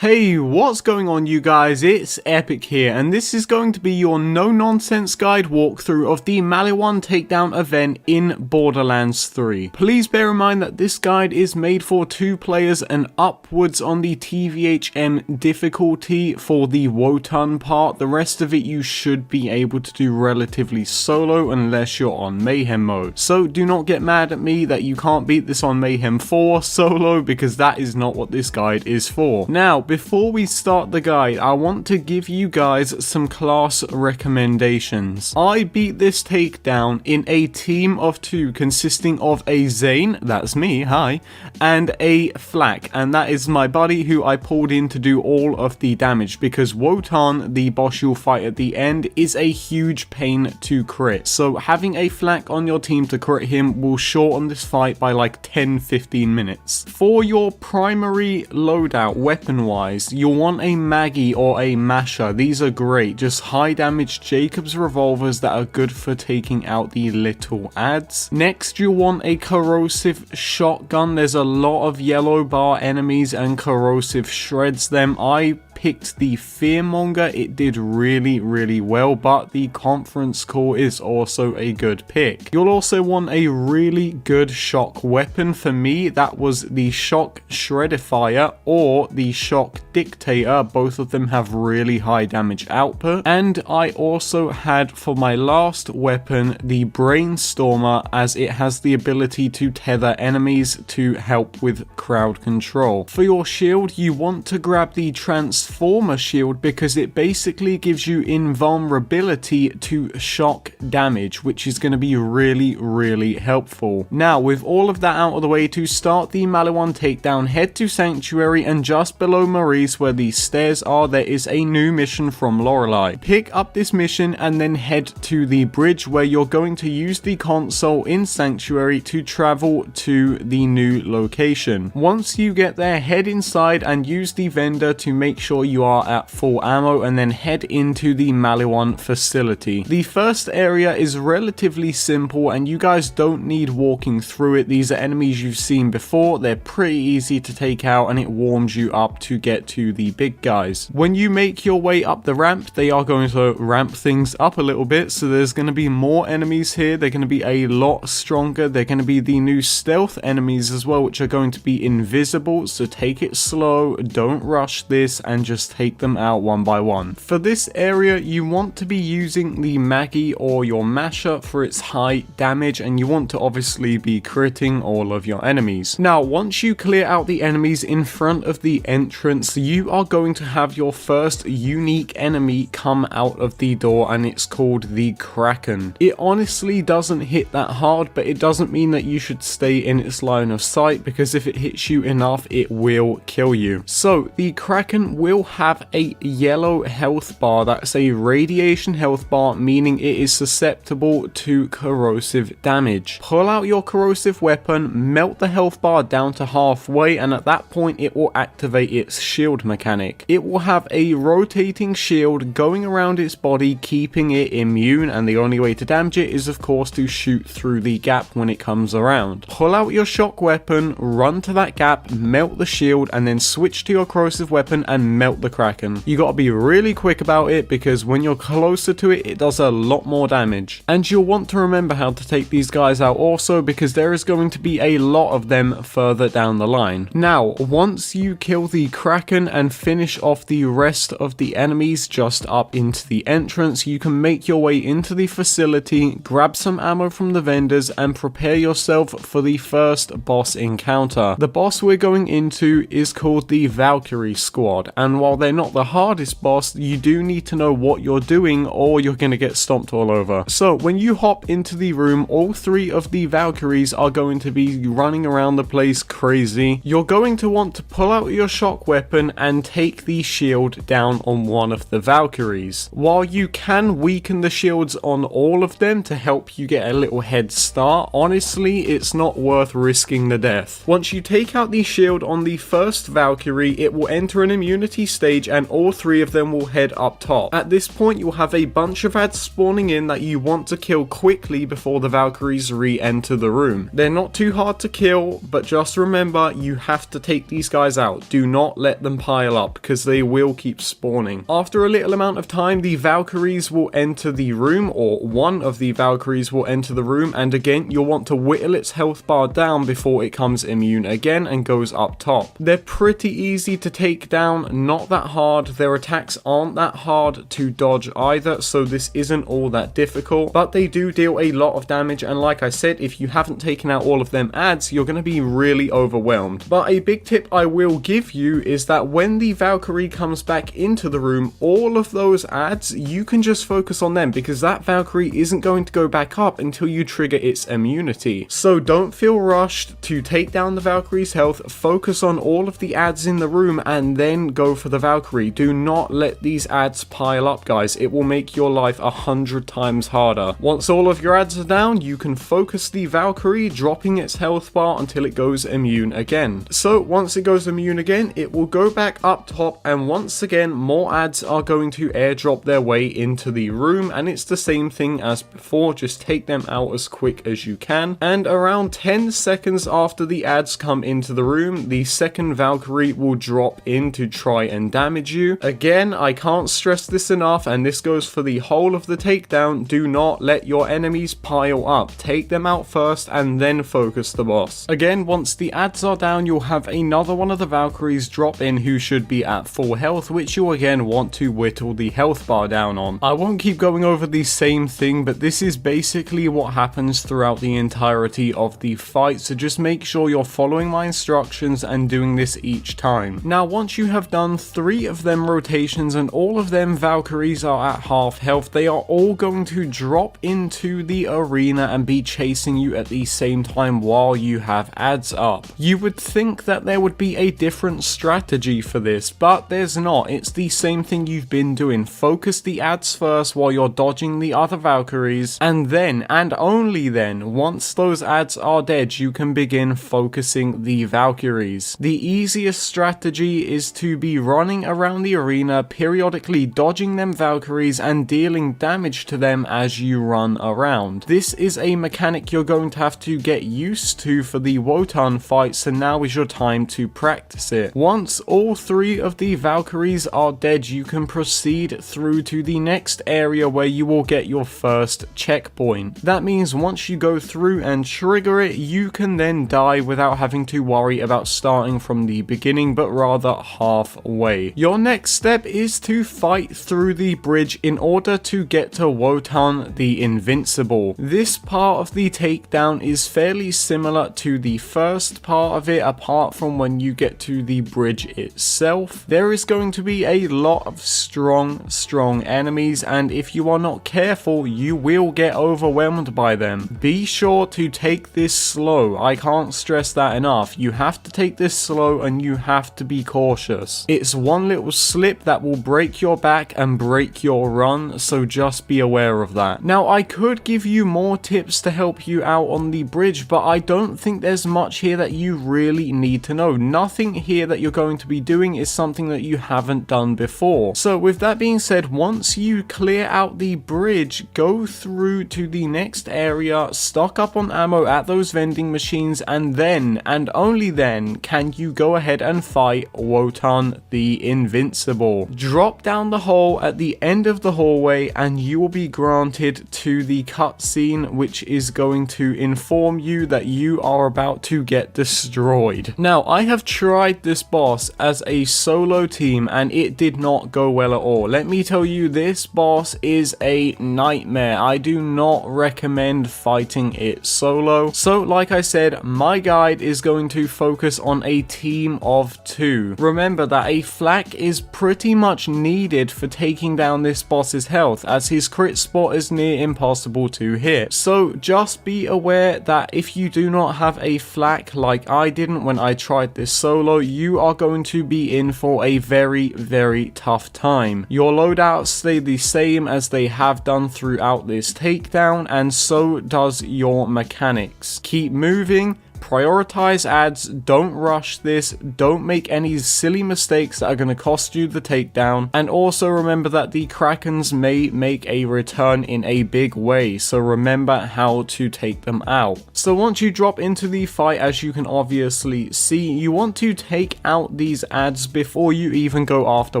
Hey, what's going on you guys, it's Epic here, and this is going to be your no-nonsense guide walkthrough of the MALIWAN Takedown event in Borderlands 3. Please bear in mind that this guide is made for 2 players and upwards on the TVHM difficulty for the Wotan part. The rest of it you should be able to do relatively solo unless you're on Mayhem mode. So do not get mad at me that you can't beat this on Mayhem 4 solo, because that is not what this guide is for. Now, before we start the guide, I want to give you guys some class recommendations. I beat this takedown in a team of 2 consisting of a Zane, that's me, hi, and a Flak, and that is my buddy who I pulled in to do all of the damage, because Wotan, the boss you'll fight at the end, is a huge pain to crit. So having a Flak on your team to crit him will shorten this fight by like 10-15 minutes. For your primary loadout weapon-wise, you'll want a Maggie or a Masher. These are great, just high damage Jacob's revolvers that are good for taking out the little ads. Next, you'll want a corrosive shotgun. There's a lot of yellow bar enemies and corrosive shreds them. I picked the Fearmonger. It did really well, but the conference call is also a good pick. You'll also want a really good shock weapon. For me, that was the Shock Shreddifier or the Shock Dictator. Both of them have really high damage output. And I also had for my last weapon the Brainstormer, as it has the ability to tether enemies to help with crowd control. For your shield, you want to grab the Transformer shield because it basically gives you invulnerability to shock damage, which is going to be really helpful. Now, with all of that out of the way, to start the MALIWAN takedown, head to Sanctuary, and just below Maurice where the stairs are, there is a new mission from Lorelei. Pick up this mission and then head to the bridge where you're going to use the console in Sanctuary to travel to the new location. Once you get there, head inside and use the vendor to make sure you are at full ammo, and then head into the MALIWAN facility. The first area is relatively simple and you guys don't need walking through it. These are enemies you've seen before. They're pretty easy to take out and it warms you up to get to the big guys. When you make your way up the ramp, they are going to ramp things up a little bit, so there's going to be more enemies here. They're going to be a lot stronger. They're going to be the new stealth enemies as well, which are going to be invisible, so take it slow, don't rush this, and just take them out one by one. For this area, you want to be using the Maggie or your Masher for its high damage, and you want to obviously be critting all of your enemies. Now, once you clear out the enemies in front of the entrance, you are going to have your first unique enemy come out of the door, and it's called the Kraken. It honestly doesn't hit that hard, but it doesn't mean that you should stay in its line of sight, because if it hits you enough, it will kill you. So the Kraken will have a yellow health bar. That's a radiation health bar, meaning it is susceptible to corrosive damage. Pull out your corrosive weapon, melt the health bar down to halfway, and at that point it will activate its shield mechanic. It will have a rotating shield going around its body, keeping it immune, and the only way to damage it is of course to shoot through the gap when it comes around. Pull out your shock weapon, run to that gap, melt the shield, and then switch to your corrosive weapon and melt the Kraken. You gotta be really quick about it, because when you're closer to it, it does a lot more damage. And you'll want to remember how to take these guys out also, because there is going to be a lot of them further down the line. Now, once you kill the Kraken and finish off the rest of the enemies just up into the entrance, you can make your way into the facility, grab some ammo from the vendors, and prepare yourself for the first boss encounter. The boss we're going into is called the Valkyrie Squad, and while they're not the hardest boss, you do need to know what you're doing or you're gonna get stomped all over. So when you hop into the room, all 3 of the Valkyries are going to be running around the place crazy. You're going to want to pull out your shock weapon and take the shield down on one of the Valkyries. While you can weaken the shields on all of them to help you get a little head start, honestly it's not worth risking the death. Once you take out the shield on the first Valkyrie, it will enter an immunity empty stage, and all 3 of them will head up top. At this point, you'll have a bunch of ads spawning in that you want to kill quickly before the Valkyries re-enter the room. They're not too hard to kill, but just remember, you have to take these guys out. Do not let them pile up, because they will keep spawning. After a little amount of time, the Valkyries will enter the room, or one of the Valkyries will enter the room, and again, you'll want to whittle its health bar down before it comes immune again and goes up top. They're pretty easy to take down, not that hard. Their attacks aren't that hard to dodge either, so this isn't all that difficult, but they do deal a lot of damage, and like I said, if you haven't taken out all of them ads, you're going to be really overwhelmed. But a big tip I will give you is that when the Valkyrie comes back into the room, all of those ads, you can just focus on them, because that Valkyrie isn't going to go back up until you trigger its immunity. So don't feel rushed to take down the Valkyrie's health, focus on all of the ads in the room, and then go for the Valkyrie. Do not let these ads pile up, guys. It will make your life 100 times harder. Once all of your ads are down, you can focus the Valkyrie, dropping its health bar until it goes immune again. So once it goes immune again, it will go back up top, and once again, more ads are going to airdrop their way into the room, and it's the same thing as before. Just take them out as quick as you can, and around 10 seconds after the ads come into the room, the second Valkyrie will drop in to try and damage you. Again, I can't stress this enough, and this goes for the whole of the takedown. Do not let your enemies pile up. Take them out first and then focus the boss. Again, once the ads are down, you'll have another one of the Valkyries drop in who should be at full health, which you again want to whittle the health bar down on. I won't keep going over the same thing, but this is basically what happens throughout the entirety of the fight, so just make sure you're following my instructions and doing this each time. Now, once you have done 3 of them rotations and all of them Valkyries are at half health, they are all going to drop into the arena and be chasing you at the same time while you have ads up. You would think that there would be a different strategy for this, but there's not. It's the same thing you've been doing. Focus the ads first while you're dodging the other Valkyries, and then, and only then, once those ads are dead, you can begin focusing the Valkyries. The easiest strategy is to be running around the arena, periodically dodging them Valkyries and dealing damage to them as you run around. This is a mechanic you're going to have to get used to for the Wotan fight, so now is your time to practice it. Once all 3 of the Valkyries are dead, you can proceed through to the next area where you will get your first checkpoint. That means once you go through and trigger it, you can then die without having to worry about starting from the beginning, but rather halfway. Your next step is to fight through the bridge in order to get to Wotan the Invincible. This part of the takedown is fairly similar to the first part of it, apart from when you get to the bridge itself. There is going to be a lot of strong enemies, and if you are not careful, you will get overwhelmed by them. Be sure to take this slow. I can't stress that enough. You have to take this slow and you have to be cautious. It's one little slip that will break your back and break your run, so just be aware of that. Now, I could give you more tips to help you out on the bridge, but I don't think there's much here that you really need to know. Nothing here that you're going to be doing is something that you haven't done before. So with that being said, once you clear out the bridge, go through to the next area, stock up on ammo at those vending machines, and then, and only then, can you go ahead and fight Wotan the Invincible. Drop down the hole at the end of the hallway and you will be granted to the cutscene, which is going to inform you that you are about to get destroyed. Now, I have tried this boss as a solo team and it did not go well at all. Let me tell you, this boss is a nightmare. I do not recommend fighting it solo. So like I said, my guide is going to focus on a team of 2. Remember that a flak is pretty much needed for taking down this boss's health, as his crit spot is near impossible to hit. So just be aware that if you do not have a flak like I didn't when I tried this solo, you are going to be in for a very tough time. Your loadouts stay the same as they have done throughout this takedown, and so does your mechanics. Keep moving, prioritize ads, don't rush this, don't make any silly mistakes that are going to cost you the takedown, and also remember that the Krakens may make a return in a big way, so remember how to take them out. So once you drop into the fight, as you can obviously see, you want to take out these ads before you even go after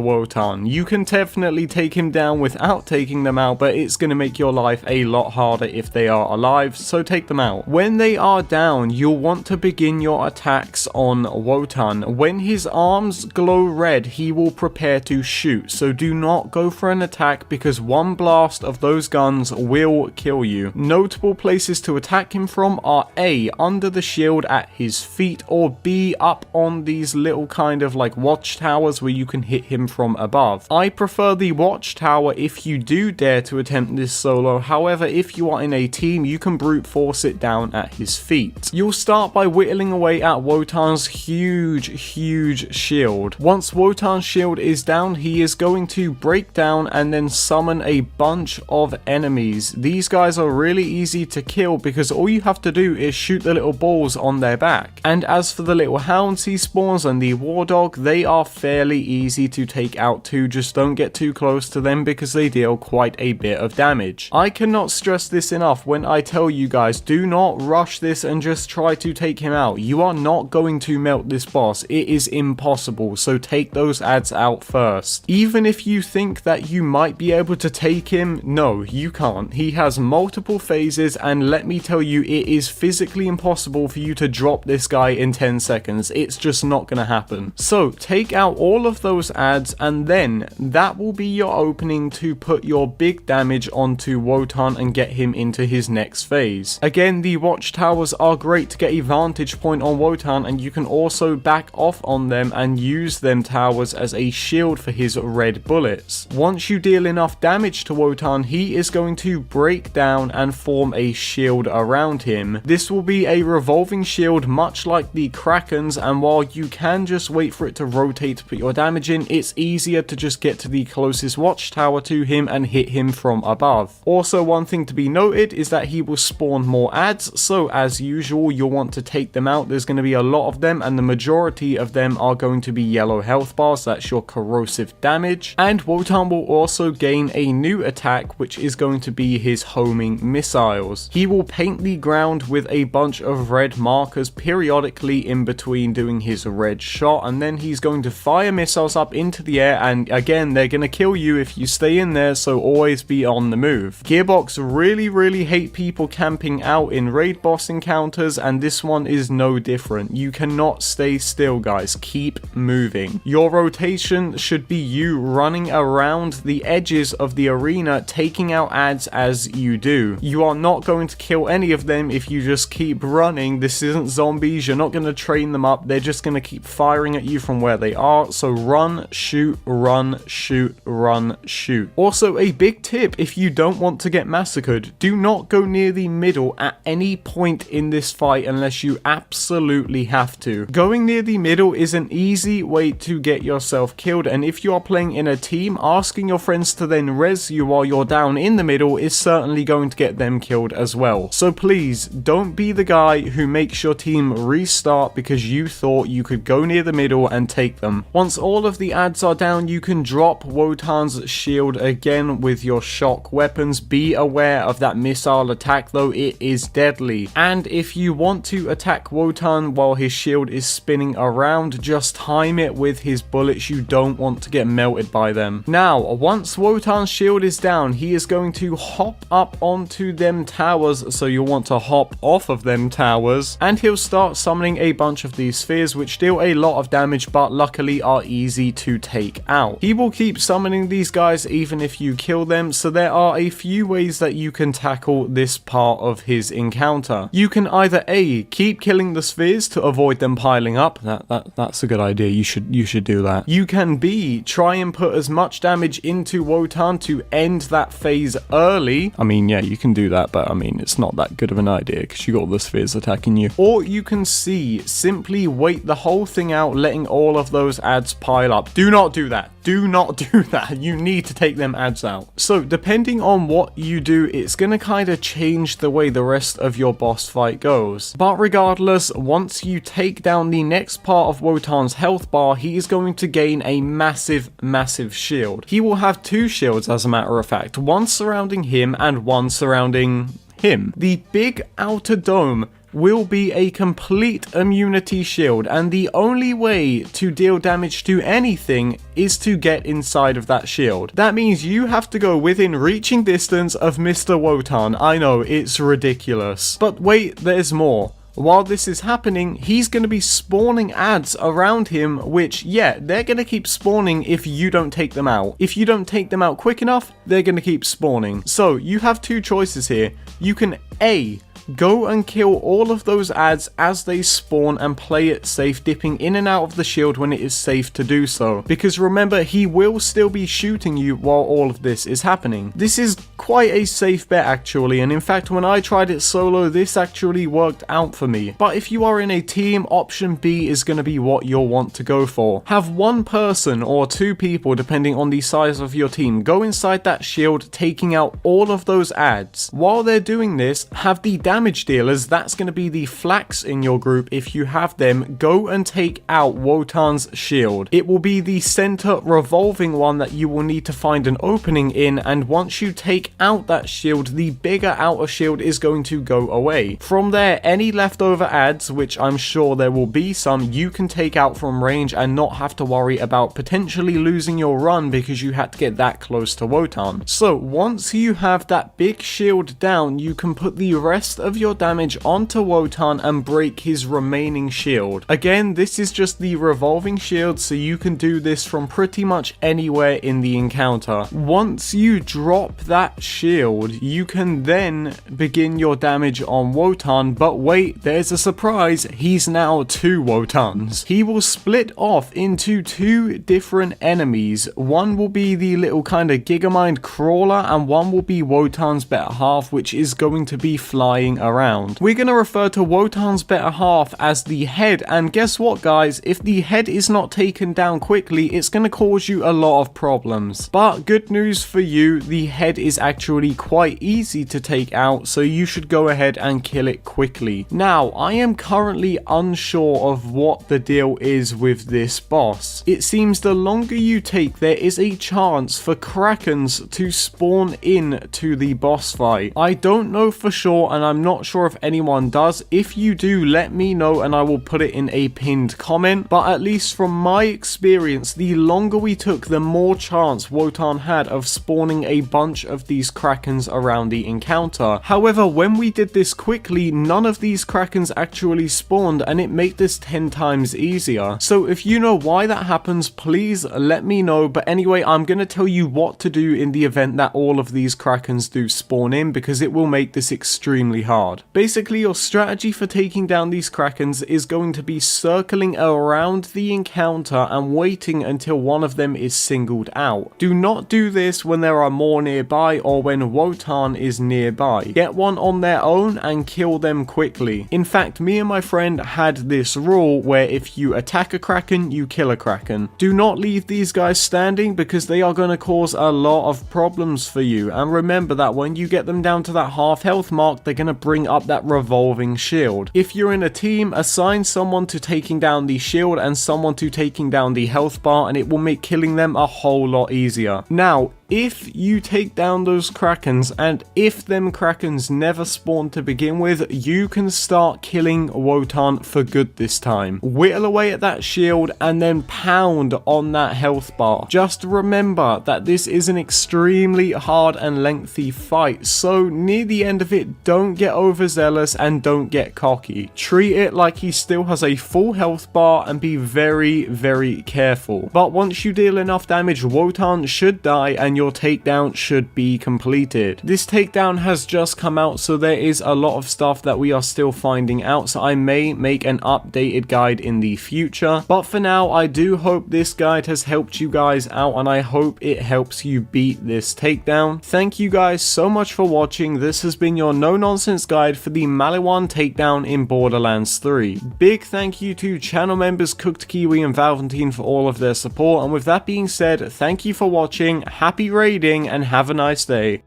Wotan. You can definitely take him down without taking them out, but it's going to make your life a lot harder if they are alive, so take them out. When they are down, you'll want to begin your attacks on Wotan. When his arms glow red, he will prepare to shoot, so do not go for an attack because one blast of those guns will kill you. Notable places to attack him from are A, under the shield at his feet, or B, up on these little kind of like watchtowers where you can hit him from above. I prefer the watchtower if you do dare to attempt this solo, however if you are in a team you can brute force it down at his feet. You'll start by whittling away at Wotan's huge shield. Once Wotan's shield is down, he is going to break down and then summon a bunch of enemies. These guys are really easy to kill because all you have to do is shoot the little balls on their back. And as for the little hounds he spawns and the war dog, they are fairly easy to take out too, just don't get too close to them because they deal quite a bit of damage. I cannot stress this enough when I tell you guys, do not rush this and just try to take him out. You are not going to melt this boss, it is impossible, so take those ads out first. Even if you think that you might be able to take him, no, you can't. He has multiple phases, and let me tell you, it is physically impossible for you to drop this guy in 10 seconds. It's just not gonna happen. So take out all of those ads, and then that will be your opening to put your big damage onto Wotan and get him into his next phase. Again, the watchtowers are great to get a vantage point on Wotan, and you can also back off on them and use them towers as a shield for his red bullets. Once you deal enough damage to Wotan, he is going to break down and form a shield around him. This will be a revolving shield much like the Krakens, and while you can just wait for it to rotate to put your damage in, it's easier to just get to the closest watchtower to him and hit him from above. Also, one thing to be noted is that he will spawn more ads, so as usual you'll want to take them out. There's going to be a lot of them, and the majority of them are going to be yellow health bars. That's your corrosive damage. And Wotan will also gain a new attack, which is going to be his homing missiles. He will paint the ground with a bunch of red markers periodically in between doing his red shot, and then he's going to fire missiles up into the air, and again they're going to kill you if you stay in there, so always be on the move. Gearbox really hate people camping out in raid boss encounters, and this one is no different. You cannot stay still, guys. Keep moving. Your rotation should be you running around the edges of the arena, taking out ads as you do. You are not going to kill any of them if you just keep running. This isn't zombies. You're not going to train them up. They're just going to keep firing at you from where they are. So run, shoot, run, shoot, run, shoot. Also, a big tip, if you don't want to get massacred, do not go near the middle at any point in this fight unless you absolutely have to. Going near the middle is an easy way to get yourself killed, and if you are playing in a team, asking your friends to then res you while you're down in the middle is certainly going to get them killed as well. So please, don't be the guy who makes your team restart because you thought you could go near the middle and take them. Once all of the ads are down, you can drop Wotan's shield again with your shock weapons. Be aware of that missile attack though, it is deadly. And if you want to attack Wotan while his shield is spinning around, just time it with his bullets. You don't want to get melted by them. Now, once Wotan's shield is down, he is going to hop up onto them towers, so you'll want to hop off of them towers, and he'll start summoning a bunch of these spheres which deal a lot of damage but luckily are easy to take out. He will keep summoning these guys even if you kill them, so there are a few ways that you can tackle this part of his encounter. You can either A, keep killing the spheres to avoid them piling up. That's a good idea. You should do that. You can B, try and put as much damage into Wotan to end that phase early. I mean, yeah, you can do that, but I mean, it's not that good of an idea because you got all the spheres attacking you. Or you can C, simply wait the whole thing out, letting all of those ads pile up. Do not do that. Do not do that. You need to take them ads out. So depending on what you do, it's going to kind of change the way the rest of your boss fight goes. But regardless, once you take down the next part of Wotan's health bar, he is going to gain a massive shield. He will have 2 shields as a matter of fact, one surrounding him and one surrounding him. The big outer dome will be a complete immunity shield, and the only way to deal damage to anything is to get inside of that shield. That means you have to go within reaching distance of Mr. Wotan. I know, it's ridiculous. But wait, there's more. While this is happening, he's going to be spawning ads around him, which, yeah, they're going to keep spawning if you don't take them out. If you don't take them out quick enough, they're going to keep spawning. So you have 2 choices here. You can A, go and kill all of those ads as they spawn and play it safe, dipping in and out of the shield when it is safe to do so. Because remember, he will still be shooting you while all of this is happening. This is quite a safe bet actually, and in fact when I tried it solo, this actually worked out for me. But if you are in a team, option B is going to be what you'll want to go for. Have 1 person or 2 people, depending on the size of your team, go inside that shield, taking out all of those ads. While they're doing this, have the damage dealers, that's going to be the flaks in your group if you have them, go and take out Wotan's shield. It will be the center revolving one that you will need to find an opening in, and once you take out that shield, the bigger outer shield is going to go away. From there, any leftover ads, which I'm sure there will be some, you can take out from range and not have to worry about potentially losing your run because you had to get that close to Wotan. So once you have that big shield down, you can put the rest of your damage onto Wotan and break his remaining shield. Again, this is just the revolving shield, so you can do this from pretty much anywhere in the encounter. Once you drop that shield, you can then begin your damage on Wotan, but wait, there's a surprise, he's now 2 Wotans. He will split off into 2 different enemies. One will be the little kind of Gigamind crawler, and one will be Wotan's better half, which is going to be flying around. We're going to refer to Wotan's better half as the head, and guess what guys, if the head is not taken down quickly, it's going to cause you a lot of problems. But good news for you, the head is actually quite easy to take out, so you should go ahead and kill it quickly. Now, I am currently unsure of what the deal is with this boss. It seems the longer you take, there is a chance for Krakens to spawn in to the boss fight. I don't know for sure, and I'm not sure if anyone does. If you do, let me know and I will put it in a pinned comment. But at least from my experience, the longer we took, the more chance Wotan had of spawning a bunch of these Krakens around the encounter. However, when we did this quickly, none of these Krakens actually spawned, and it made this 10 times easier. So if you know why that happens, please let me know. But anyway, I'm going to tell you what to do in the event that all of these Krakens do spawn in, because it will make this extremely hard. Basically, your strategy for taking down these Krakens is going to be circling around the encounter and waiting until one of them is singled out. Do not do this when there are more nearby or when Wotan is nearby. Get one on their own and kill them quickly. In fact, me and my friend had this rule where if you attack a Kraken, you kill a Kraken. Do not leave these guys standing because they are going to cause a lot of problems for you. And remember that when you get them down to that half health mark, they're going to bring up that revolving shield. If you're in a team, assign someone to taking down the shield and someone to taking down the health bar, and it will make killing them a whole lot easier. Now, if you take down those Krakens, and if them Krakens never spawn to begin with, you can start killing Wotan for good this time. Whittle away at that shield and then pound on that health bar. Just remember that this is an extremely hard and lengthy fight, so near the end of it, don't get overzealous and don't get cocky. Treat it like he still has a full health bar and be very, very careful. But once you deal enough damage, Wotan should die and your takedown should be completed. This takedown has just come out, so there is a lot of stuff that we are still finding out, so I may make an updated guide in the future. But for now, I do hope this guide has helped you guys out, and I hope it helps you beat this takedown. Thank you guys so much for watching. This has been your no-nonsense guide for the MALIWAN takedown in Borderlands 3. Big thank you to channel members CookedKiwi and Valventin for all of their support, and with that being said, thank you for watching, happy raiding, and have a nice day.